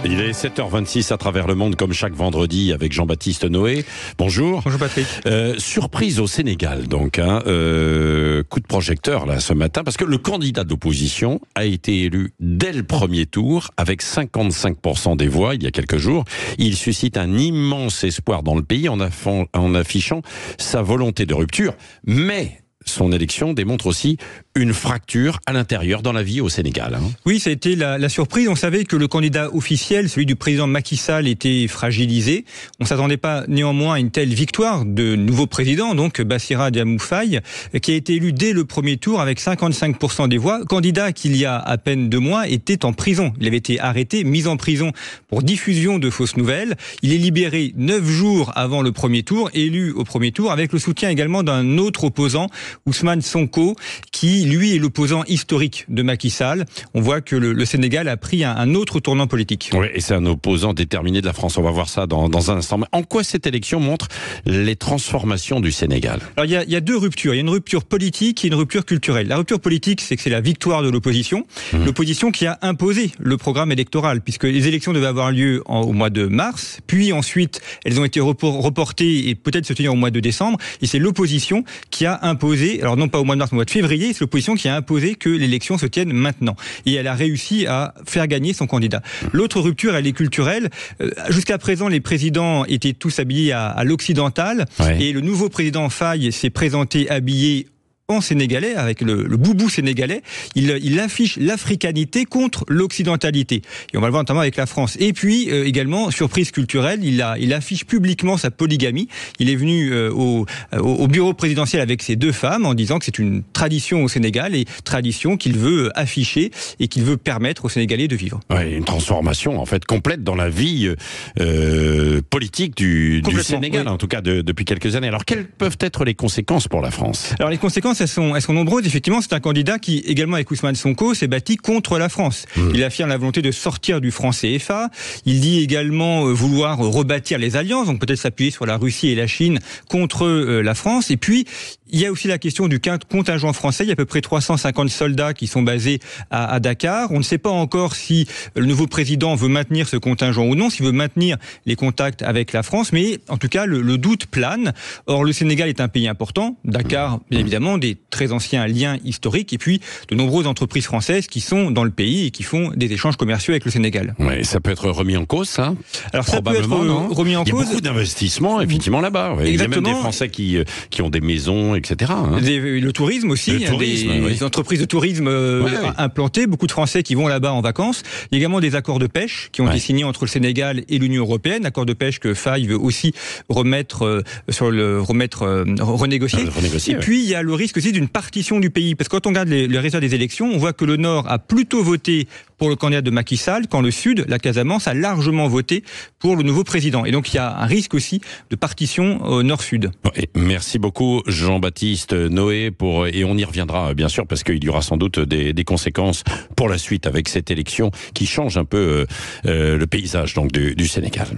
Il est 7h26 à travers le monde comme chaque vendredi avec Jean-Baptiste Noé. Bonjour. Bonjour Patrick. Surprise au Sénégal donc, coup de projecteur là ce matin parce que le candidat de l'opposition a été élu dès le premier tour avec 55% des voix il y a quelques jours. Il suscite un immense espoir dans le pays en affichant sa volonté de rupture, mais son élection démontre aussi une fracture à l'intérieur dans la vie au Sénégal. Oui, ça a été la surprise. On savait que le candidat officiel, celui du président Macky Sall, était fragilisé. On ne s'attendait pas néanmoins à une telle victoire de nouveau président, donc Bassirou Diomaye Faye, qui a été élu dès le premier tour avec 55% des voix. Candidat qui, il y a à peine 2 mois, était en prison. Il avait été arrêté, mis en prison pour diffusion de fausses nouvelles. Il est libéré 9 jours avant le premier tour, élu au premier tour, avec le soutien également d'un autre opposant, Ousmane Sonko, qui lui est l'opposant historique de Macky Sall. On voit que le Sénégal a pris un autre tournant politique. Oui, et c'est un opposant déterminé de la France. On va voir ça dans un instant. Mais en quoi cette élection montre les transformations du Sénégal? Alors il y a 2 ruptures. Il y a une rupture politique et une rupture culturelle. La rupture politique, c'est que c'est la victoire de l'opposition. L'opposition qui a imposé le programme électoral, puisque les élections devaient avoir lieu au mois de mars, puis ensuite elles ont été reportées et peut-être se tenir au mois de décembre. Et c'est l'opposition qui a imposé, alors non pas au mois de mars, mais au mois de février, c'est l'opposition qui a imposé que l'élection se tienne maintenant. Et elle a réussi à faire gagner son candidat. L'autre rupture, elle est culturelle. Jusqu'à présent, les présidents étaient tous habillés à l'occidental. Ouais. Et le nouveau président Faye s'est présenté habillé en sénégalais, avec le boubou sénégalais. Il affiche l'africanité contre l'occidentalité. Et on va le voir notamment avec la France. Et puis, également, surprise culturelle, il affiche publiquement sa polygamie. Il est venu au bureau présidentiel avec ses 2 femmes en disant que c'est une tradition au Sénégal et tradition qu'il veut afficher et qu'il veut permettre aux Sénégalais de vivre. Ouais, une transformation, en fait, complète dans la vie politique du Sénégal, oui. En tout cas depuis quelques années. Alors, quelles peuvent être les conséquences pour la France? Alors, les conséquences, elles sont nombreuses. Effectivement, c'est un candidat qui, également avec Ousmane Sonko, s'est bâti contre la France. Il affirme la volonté de sortir du franc CFA. Il dit également vouloir rebâtir les alliances, donc peut-être s'appuyer sur la Russie et la Chine contre la France. Et puis, il y a aussi la question du contingent français. Il y a à peu près 350 soldats qui sont basés à Dakar. On ne sait pas encore si le nouveau président veut maintenir ce contingent ou non, s'il veut maintenir les contacts avec la France. Mais en tout cas, le doute plane. Or, le Sénégal est un pays important. Dakar, bien évidemment, des très anciens liens historiques. Et puis, de nombreuses entreprises françaises qui sont dans le pays et qui font des échanges commerciaux avec le Sénégal. Oui, ça peut être remis en cause, ça? Alors, ça peut être remis en cause. Il y a beaucoup d'investissements, effectivement, là-bas. Ouais. Il y a même des Français qui ont des maisons, etc. Le tourisme aussi, des entreprises de tourisme implantées, beaucoup de Français qui vont là-bas en vacances. Il y a également des accords de pêche qui ont été signés entre le Sénégal et l'Union européenne, accords de pêche que Faye veut aussi renégocier. Et puis il y a le risque aussi d'une partition du pays, parce que quand on regarde les résultats des élections, on voit que le Nord a plutôt voté pour le candidat de Macky Sall, quand le Sud, la Casamance, a largement voté pour le nouveau président. Et donc il y a un risque aussi de partition au Nord-Sud. Merci beaucoup Jean-Baptiste Noé et on y reviendra bien sûr parce qu'il y aura sans doute des conséquences pour la suite avec cette élection qui change un peu le paysage donc du Sénégal.